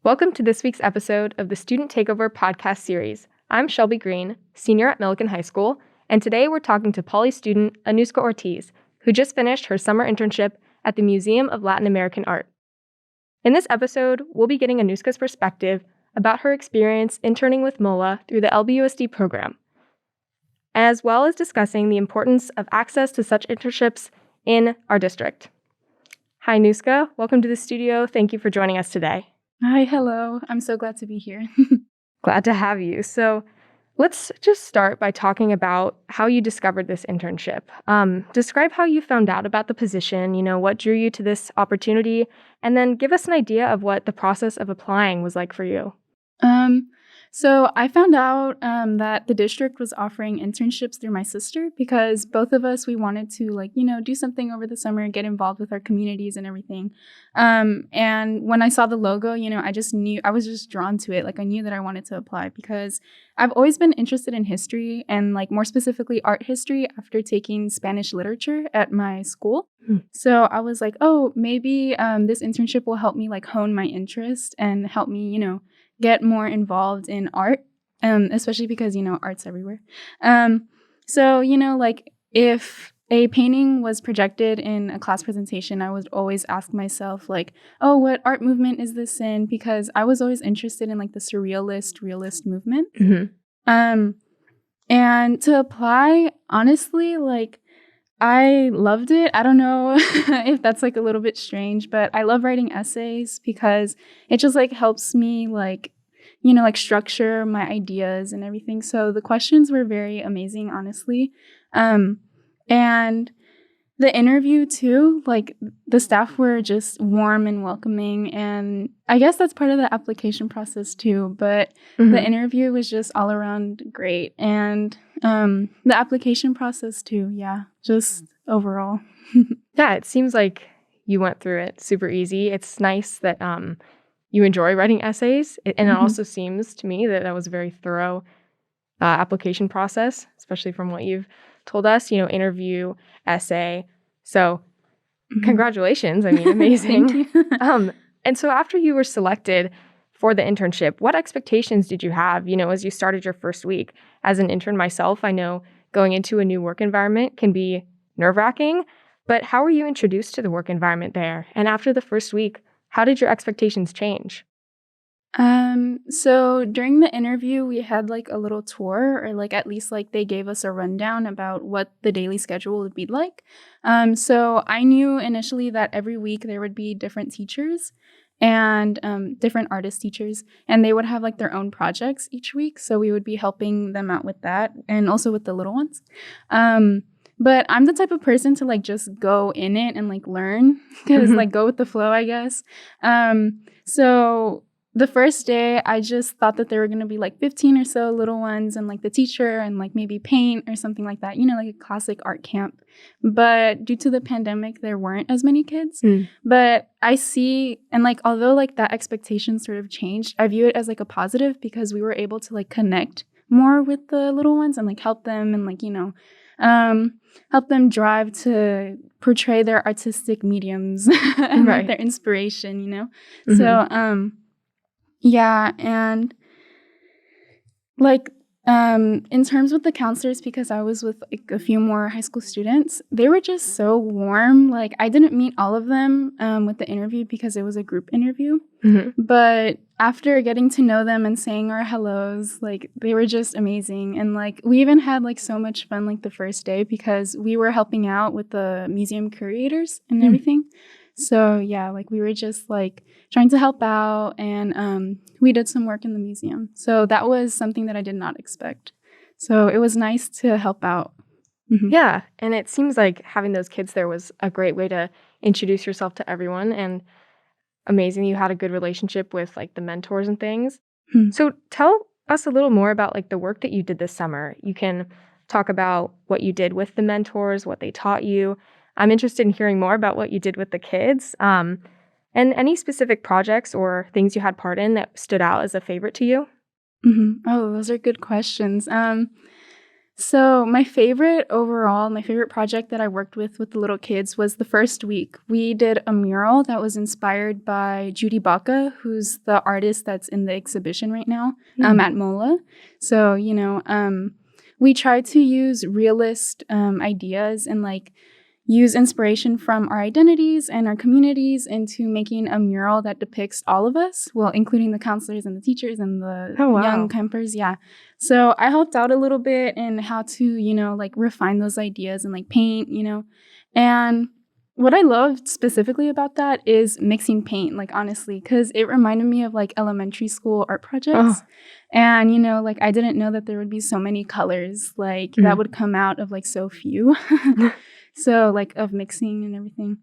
Welcome to this week's episode of the Student Takeover podcast series. I'm Shelby Green, senior at Millikan High School, and today we're talking to Poly student Anouska Ortiz, who just finished her summer internship at the Museum of Latin American Art. In this episode, we'll be getting Anouska's perspective about her experience interning with MOLA through the LBUSD program, as well as discussing the importance of access to such internships in our district. Hi, Anouska. Welcome to the studio. Thank you for joining us today. Hi, hello. I'm so glad to be here. Glad to have you. So let's just start by talking about how you discovered this internship. Describe how you found out about the position, what drew you to this opportunity, and then give us an idea of what the process of applying was like for you. So I found out that the district was offering internships through my sister because both of us, we wanted to do something over the summer, get involved with our communities and everything. And when I saw the logo, I just knew, I was just drawn to it. I knew that I wanted to apply because I've always been interested in history and more specifically art history after taking Spanish literature at my school. So I was like, oh, maybe this internship will help me hone my interest and help me, get more involved in art, especially because, art's everywhere. So, if a painting was projected in a class presentation, I would always ask myself, oh, what art movement is this in? Because I was always interested in, the surrealist, realist movement. Mm-hmm. And to apply, honestly, I loved it. I don't know if that's a little bit strange, but I love writing essays because it just helps me structure my ideas and everything. So the questions were very amazing, honestly. And the interview too, the staff were just warm and welcoming. And I guess that's part of the application process too. But the interview was just all around great. And the application process too. Yeah, just overall. Yeah, it seems like you went through it super easy. It's nice that you enjoy writing essays. And it also seems to me that was a very thorough application process, especially from what you've told us, interview, essay. So congratulations. I mean, amazing. Thank you. And so after you were selected for the internship, what expectations did you have, as you started your first week? As an intern myself, I know going into a new work environment can be nerve-wracking, but how were you introduced to the work environment there? And after the first week, how did your expectations change? So during the interview, we had a little tour, or at least they gave us a rundown about what the daily schedule would be like. So I knew initially that every week there would be different teachers and different artist teachers, and they would have their own projects each week. So we would be helping them out with that and also with the little ones. But I'm the type of person to just go in it and learn because go with the flow, I guess. So the first day, I just thought that there were going to be 15 or so little ones and the teacher and maybe paint or something like that, a classic art camp. But due to the pandemic, there weren't as many kids. But I see, and although that expectation sort of changed, I view it as a positive because we were able to connect more with the little ones and help them and help them drive to portray their artistic mediums and their inspiration, So, yeah, and in terms with the counselors, because I was with a few more high school students, they were just so warm. I didn't meet all of them with the interview because it was a group interview. But after getting to know them and saying our hellos, they were just amazing. And we even had so much fun the first day because we were helping out with the museum curators and everything. So yeah, we were just trying to help out, and we did some work in the museum. So that was something that I did not expect. So it was nice to help out. Yeah, and it seems like having those kids there was a great way to introduce yourself to everyone, and amazing you had a good relationship with the mentors and things. So tell us a little more about the work that you did this summer. You can talk about what you did with the mentors, what they taught you. I'm interested in hearing more about what you did with the kids, and any specific projects or things you had part in that stood out as a favorite to you. Oh, those are good questions. So my favorite project that I worked with the little kids was the first week. We did a mural that was inspired by Judy Baca, who's the artist that's in the exhibition right now at MOLA. So, we tried to use realist ideas and like use inspiration from our identities and our communities into making a mural that depicts all of us, well, including the counselors and the teachers and the young campers. Yeah. So I helped out a little bit in how to, like refine those ideas and like paint, and what I loved specifically about that is mixing paint, like honestly, because it reminded me of like elementary school art projects. And, like I didn't know that there would be so many colors like that would come out of like so few. So like of mixing and everything.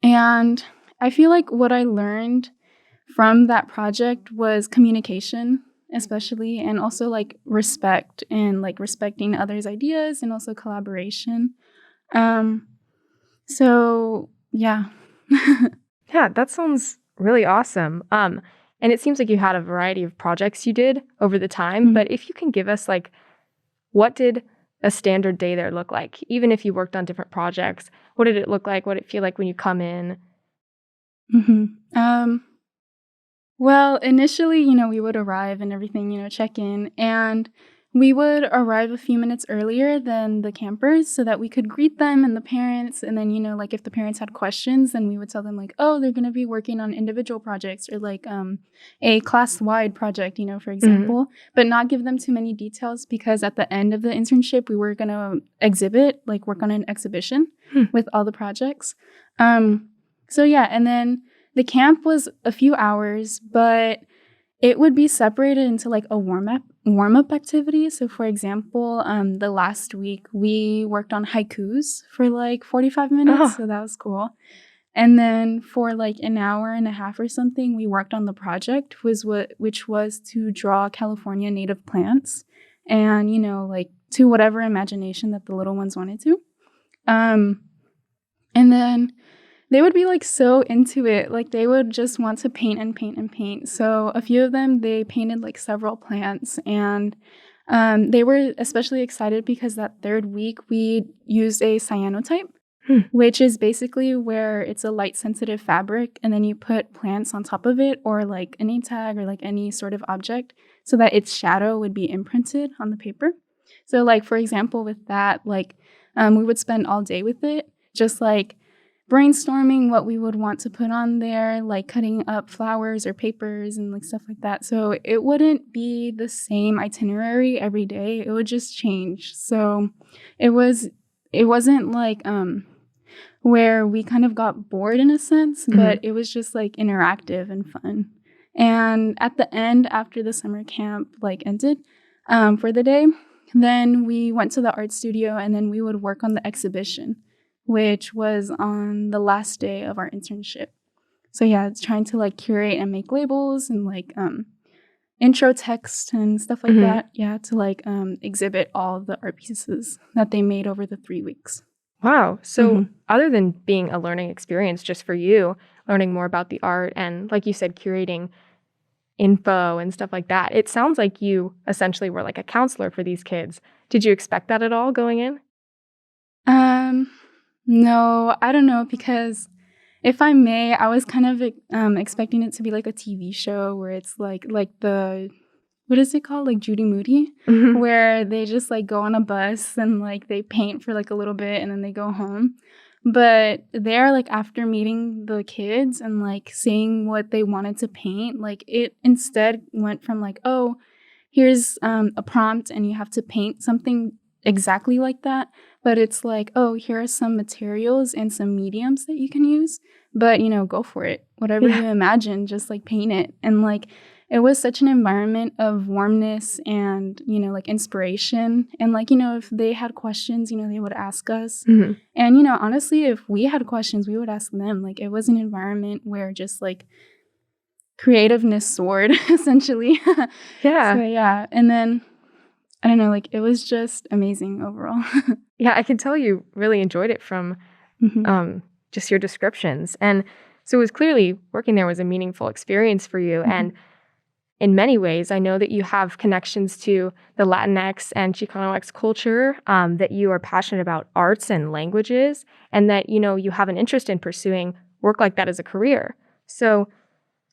And I feel like what I learned from that project was communication, especially, and also like respect and like respecting others' ideas and also collaboration. So yeah. Yeah, that sounds really awesome. And it seems like you had a variety of projects you did over the time, but if you can give us like, what did a standard day there look like? Even if you worked on different projects, what did it look like? What did it feel like when you come in? Well, initially, we would arrive and everything, check in, and we would arrive a few minutes earlier than the campers so that we could greet them and the parents. And then, like if the parents had questions, then we would tell them like, oh, they're going to be working on individual projects or like a class-wide project, for example, but not give them too many details because at the end of the internship, we were going to work on an exhibition with all the projects. So yeah, and then the camp was a few hours, but it would be separated into like a warm-up activity. So for example, the last week we worked on haikus for like 45 minutes. So that was cool. And then for like an hour and a half or something, we worked on the project, which was to draw California native plants and, like to whatever imagination that the little ones wanted to. And then they would be like so into it. Like they would just want to paint and paint and paint. So a few of them, they painted like several plants, and they were especially excited because that third week we used a cyanotype, which is basically where it's a light sensitive fabric and then you put plants on top of it or like a name tag or like any sort of object so that its shadow would be imprinted on the paper. So like, for example, with that, like we would spend all day with it, just like brainstorming what we would want to put on there, like cutting up flowers or papers and like stuff like that. So it wouldn't be the same itinerary every day. It would just change. So it wasn't like where we kind of got bored in a sense, but it was just like interactive and fun. And at the end, after the summer camp like ended for the day, then we went to the art studio and then we would work on the exhibition, which was on the last day of our internship. So yeah, it's trying to like curate and make labels and like intro text and stuff like that. Yeah, to like exhibit all of the art pieces that they made over the 3 weeks. Wow. So other than being a learning experience just for you, learning more about the art and like you said, curating info and stuff like that, it sounds like you essentially were like a counselor for these kids. Did you expect that at all going in? No, I don't know, because if I may, I was kind of expecting it to be like a TV show where it's like the, what is it called? Like Judy Moody, where they just like go on a bus and like they paint for like a little bit and then they go home. But there, like after meeting the kids and like seeing what they wanted to paint, like it instead went from like, oh, here's a prompt and you have to paint something exactly like that. But it's like, oh, here are some materials and some mediums that you can use. But, go for it. Whatever you imagine, just like paint it. And like, it was such an environment of warmness and, like inspiration. And like, if they had questions, they would ask us. And, honestly, if we had questions, we would ask them. Like, it was an environment where just like creativeness soared, essentially. Yeah. So, yeah. And then, I don't know, like it was just amazing overall. Yeah, I can tell you really enjoyed it from just your descriptions. And so it was clearly working there was a meaningful experience for you. And in many ways, I know that you have connections to the Latinx and Chicanox culture, that you are passionate about arts and languages, and that, you have an interest in pursuing work like that as a career. So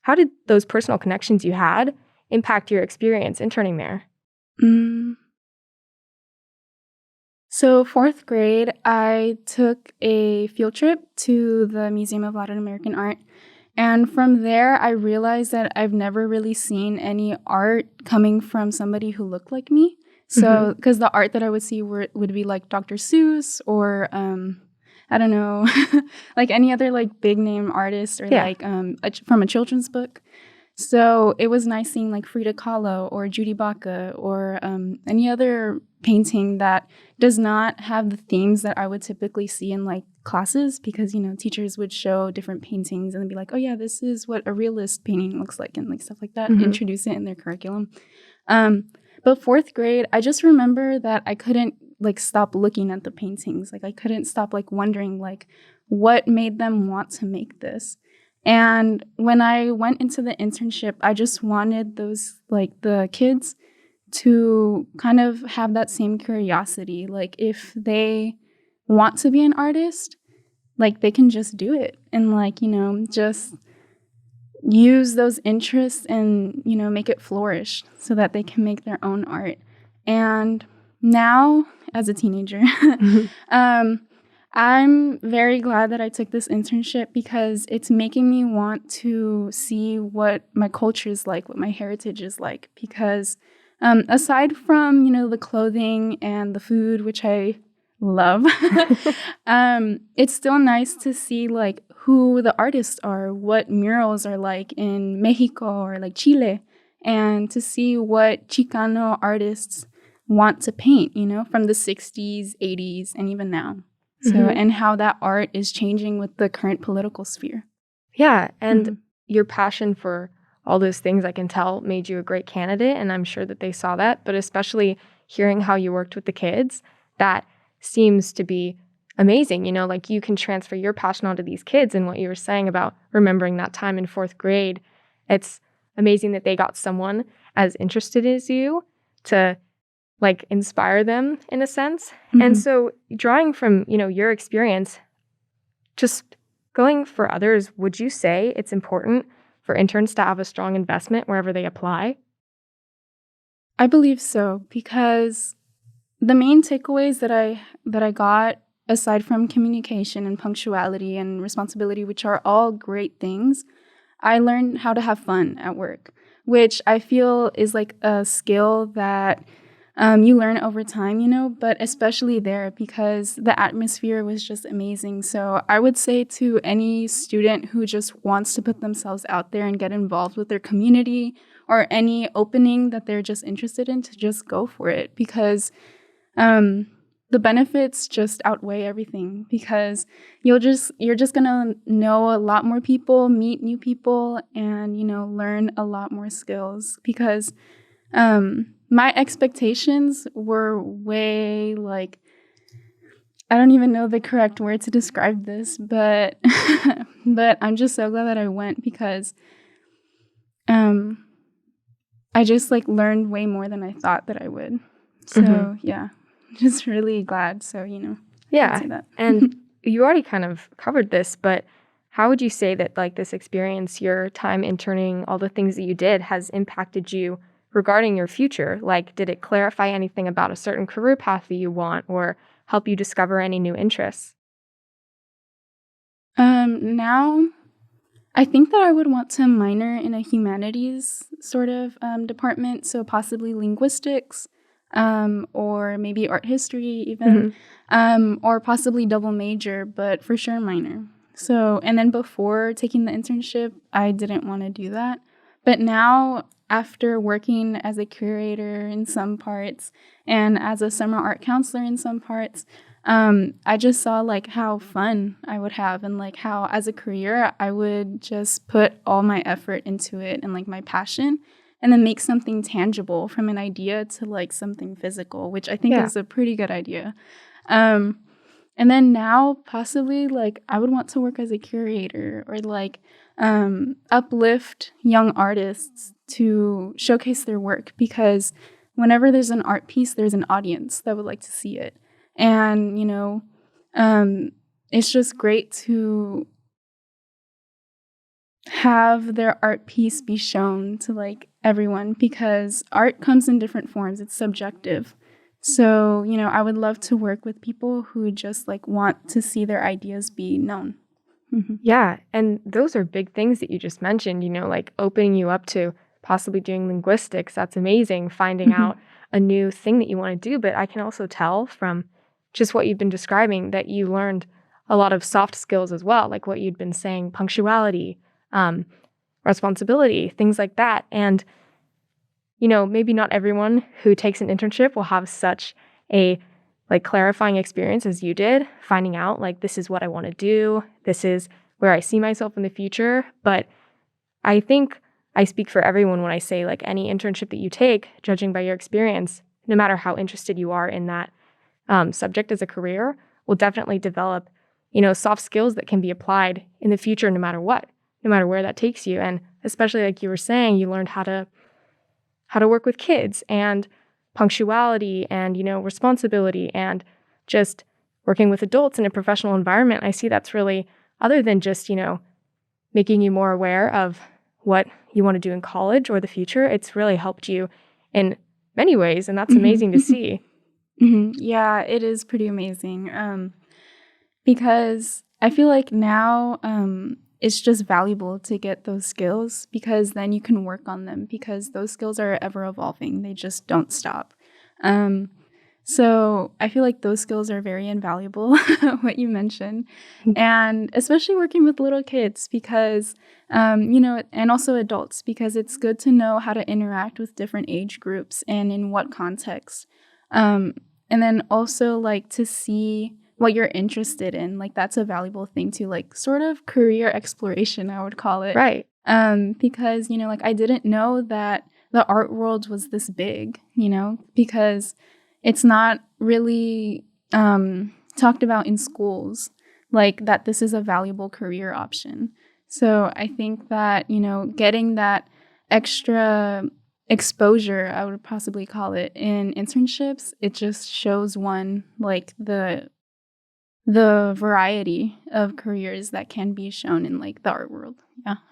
how did those personal connections you had impact your experience interning there? So 4th grade, I took a field trip to the Museum of Latin American Art. And from there, I realized that I've never really seen any art coming from somebody who looked like me. So, because the art that I would see would be like Dr. Seuss or, I don't know, like any other like big name artist or like from a children's book. So it was nice seeing like Frida Kahlo or Judy Baca or any other painting that does not have the themes that I would typically see in like classes, because, teachers would show different paintings and be like, oh yeah, this is what a realist painting looks like, and like stuff like that, introduce it in their curriculum. But 4th grade, I just remember that I couldn't like stop looking at the paintings. Like I couldn't stop like wondering like what made them want to make this. And when I went into the internship, I just wanted those, like the kids to kind of have that same curiosity. Like if they want to be an artist, like they can just do it and like, just use those interests and, make it flourish so that they can make their own art. And now as a teenager, I'm very glad that I took this internship because it's making me want to see what my culture is like, what my heritage is like. Because aside from, the clothing and the food, which I love, it's still nice to see like who the artists are, what murals are like in Mexico or like Chile, and to see what Chicano artists want to paint, from the 60s, 80s, and even now. So, and how that art is changing with the current political sphere. Yeah, and your passion for all those things, I can tell, made you a great candidate, and I'm sure that they saw that, but especially hearing how you worked with the kids, that seems to be amazing. Like you can transfer your passion onto these kids, and what you were saying about remembering that time in 4th grade, it's amazing that they got someone as interested as you to like inspire them in a sense. And so drawing from, your experience, just going for others, would you say it's important for interns to have a strong investment wherever they apply? I believe so, because the main takeaways that I got, aside from communication and punctuality and responsibility, which are all great things, I learned how to have fun at work, which I feel is like a skill that you learn over time, but especially there because the atmosphere was just amazing. So I would say to any student who just wants to put themselves out there and get involved with their community or any opening that they're just interested in, to just go for it, because the benefits just outweigh everything, because you're just gonna know a lot more people, meet new people, and learn a lot more skills, because my expectations were way like, I don't even know the correct word to describe this, but but I'm just so glad that I went, because I just like learned way more than I thought that I would. So yeah, just really glad. So yeah, I'd say that. And you already kind of covered this, but how would you say that like this experience, your time interning, all the things that you did, has impacted you regarding your future? Like, did it clarify anything about a certain career path that you want, or help you discover any new interests? Now, I think that I would want to minor in a humanities sort of department, so possibly linguistics, or maybe art history even, or possibly double major, but for sure minor. So, and then before taking the internship, I didn't want to do that. But now, after working as a curator in some parts and as a summer art counselor in some parts, I just saw like how fun I would have, and like how as a career I would just put all my effort into it and like my passion, and then make something tangible from an idea to like something physical, which I think is a pretty good idea. And then now possibly like I would want to work as a curator, or like uplift young artists to showcase their work, because whenever there's an art piece, there's an audience that would like to see it. And, it's just great to have their art piece be shown to like everyone, because art comes in different forms. It's subjective. So, I would love to work with people who just like want to see their ideas be known. Yeah, and those are big things that you just mentioned, like opening you up to possibly doing linguistics. That's amazing, finding out a new thing that you want to do. But I can also tell from just what you've been describing that you learned a lot of soft skills as well, like what you'd been saying, punctuality, responsibility, things like that. And, maybe not everyone who takes an internship will have such a like clarifying experience as you did, finding out like, this is what I want to do. This is where I see myself in the future. But I think I speak for everyone when I say like any internship that you take, judging by your experience, no matter how interested you are in that subject as a career, will definitely develop, soft skills that can be applied in the future, no matter what, no matter where that takes you. And especially like you were saying, you learned how to work with kids and punctuality and, responsibility and just working with adults in a professional environment. I see that's really, other than just, making you more aware of what you want to do in college or the future, it's really helped you in many ways. And that's amazing to see. Yeah, it is pretty amazing. Because I feel like now it's just valuable to get those skills, because then you can work on them, because those skills are ever evolving. They just don't stop. So I feel like those skills are very invaluable, what you mentioned, and especially working with little kids, because, and also adults, because it's good to know how to interact with different age groups and in what context. And then also like to see what you're interested in. Like that's a valuable thing to like sort of career exploration, I would call it. Right. Because, like I didn't know that the art world was this big, because it's not really talked about in schools, like that this is a valuable career option. So I think that, getting that extra exposure, I would possibly call it, in internships, it just shows one like the variety of careers that can be shown in like the art world,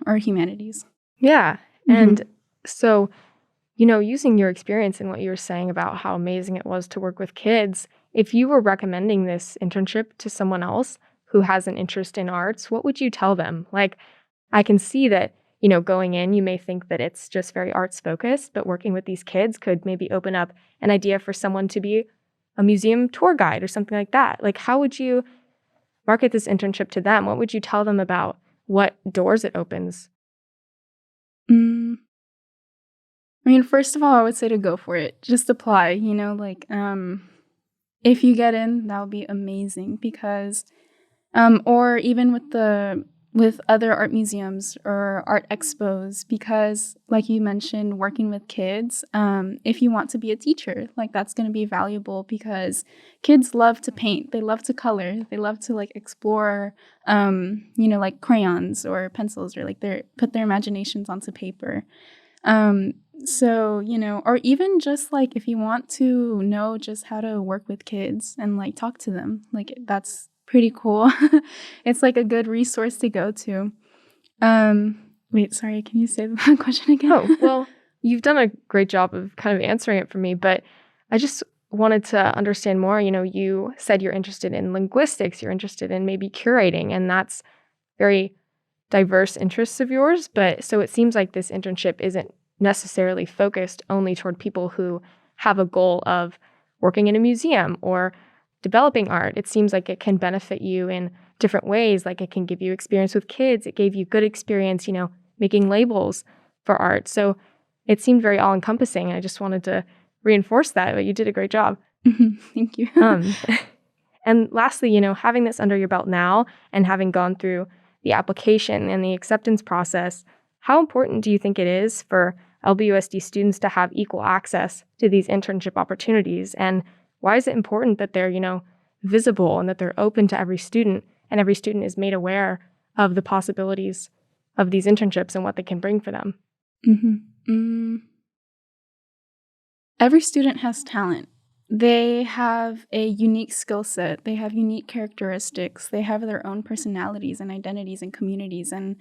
or humanities. Yeah. And so, using your experience and what you were saying about how amazing it was to work with kids, if you were recommending this internship to someone else who has an interest in arts, what would you tell them? Like, I can see that, going in, you may think that it's just very arts focused, but working with these kids could maybe open up an idea for someone to be a museum tour guide or something like that. Like, how would you market this internship to them? What would you tell them about what doors it opens? I mean, first of all, I would say to go for it. Just apply, if you get in, that would be amazing, because, or even with other art museums or art expos, because like you mentioned, working with kids, if you want to be a teacher, like that's going to be valuable, because kids love to paint, they love to color, they love to like explore, like crayons or pencils, or like put their imaginations onto paper. So, or even just like if you want to know just how to work with kids and like talk to them, like that's pretty cool. It's like a good resource to go to. Wait, sorry, can you say the question again? Oh, well, you've done a great job of kind of answering it for me, but I just wanted to understand more. You said you're interested in linguistics, you're interested in maybe curating, and that's very diverse interests of yours. But so it seems like this internship isn't necessarily focused only toward people who have a goal of working in a museum or developing art. It seems like it can benefit you in different ways. Like it can give you experience with kids. It gave you good experience, making labels for art. So it seemed very all-encompassing. I just wanted to reinforce that, but you did a great job. Thank you. And lastly, having this under your belt now and having gone through the application and the acceptance process, how important do you think it is for LBUSD students to have equal access to these internship opportunities? And why is it important that they're, visible and that they're open to every student and every student is made aware of the possibilities of these internships and what they can bring for them? Every student has talent. They have a unique skill set. They have unique characteristics. They have their own personalities and identities and communities and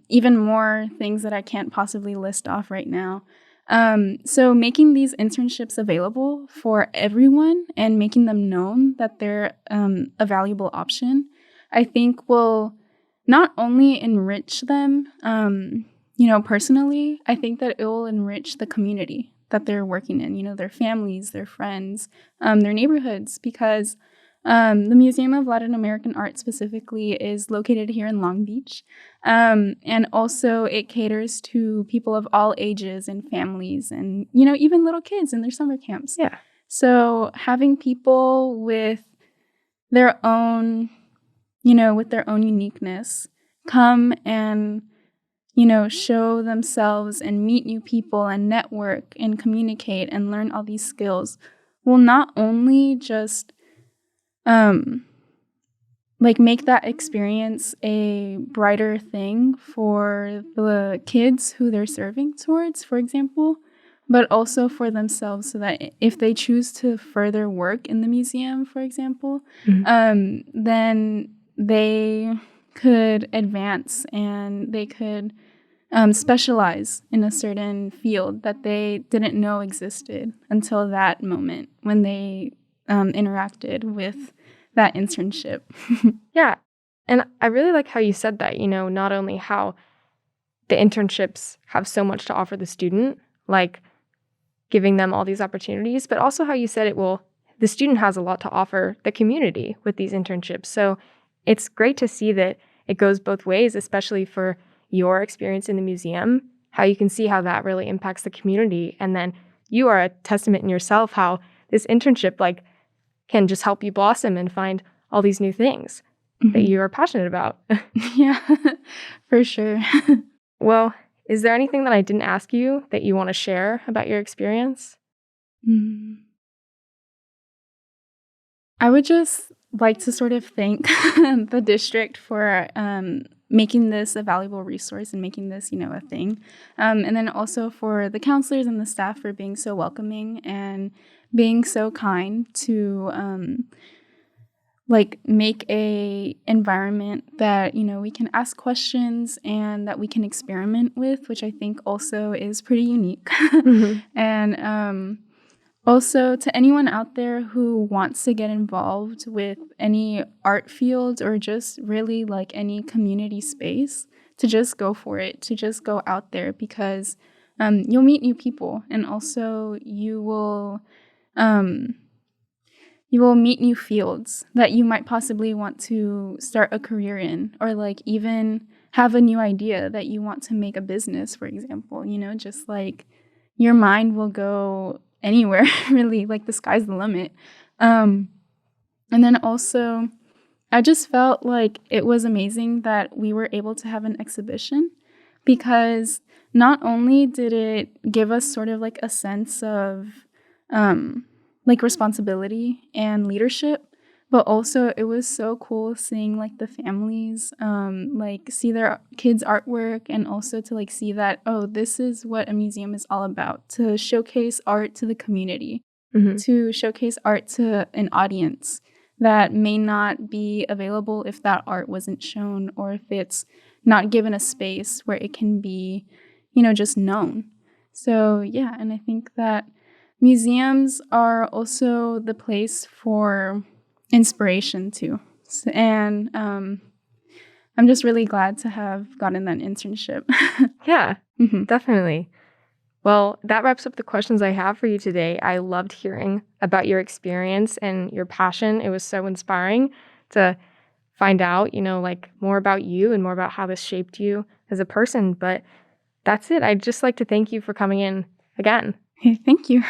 even more things that I can't possibly list off right now. So making these internships available for everyone and making them known that they're a valuable option, I think will not only enrich them, personally, I think that it will enrich the community that they're working in, their families, their friends, their neighborhoods, because the Museum of Latin American Art specifically is located here in Long Beach. And also it caters to people of all ages and families and, even little kids in their summer camps. Yeah. So having people with their own, with their own uniqueness come and show themselves and meet new people and network and communicate and learn all these skills will not only just make that experience a brighter thing for the kids who they're serving towards, for example, but also for themselves, so that if they choose to further work in the museum, for example, then they could advance and they could specialize in a certain field that they didn't know existed until that moment when they interacted with that internship. Yeah. And I really like how you said that, not only how the internships have so much to offer the student, like giving them all these opportunities, but also how you said the student has a lot to offer the community with these internships. So it's great to see that it goes both ways, especially for your experience in the museum, how you can see how that really impacts the community. And then you are a testament in yourself how this internship can just help you blossom and find all these new things that you are passionate about. Yeah, for sure. Well, is there anything that I didn't ask you that you want to share about your experience? I would just like to sort of thank the district for making this a valuable resource and making this, a thing. And then also for the counselors and the staff for being so welcoming and being so kind to make a environment that, we can ask questions and that we can experiment with, which I think also is pretty unique. And also, to anyone out there who wants to get involved with any art field or just really any community space, to just go for it, to just go out there, because you'll meet new people, and also you will meet new fields that you might possibly want to start a career in, or even have a new idea that you want to make a business, for example. Just your mind will go anywhere, really, the sky's the limit. And then also, I just felt like it was amazing that we were able to have an exhibition, because not only did it give us sort of a sense of responsibility and leadership, but also it was so cool seeing the families see their kids' artwork, and also to see that, oh, this is what a museum is all about, to showcase art to the community, to showcase art to an audience that may not be available if that art wasn't shown, or if it's not given a space where it can be, just known. So yeah, and I think that museums are also the place for inspiration too. And I'm just really glad to have gotten that internship. Yeah, definitely. Well, that wraps up the questions I have for you today. I loved hearing about your experience and your passion. It was so inspiring to find out, more about you and more about how this shaped you as a person. But that's it. I'd just like to thank you for coming in again. Hey, thank you.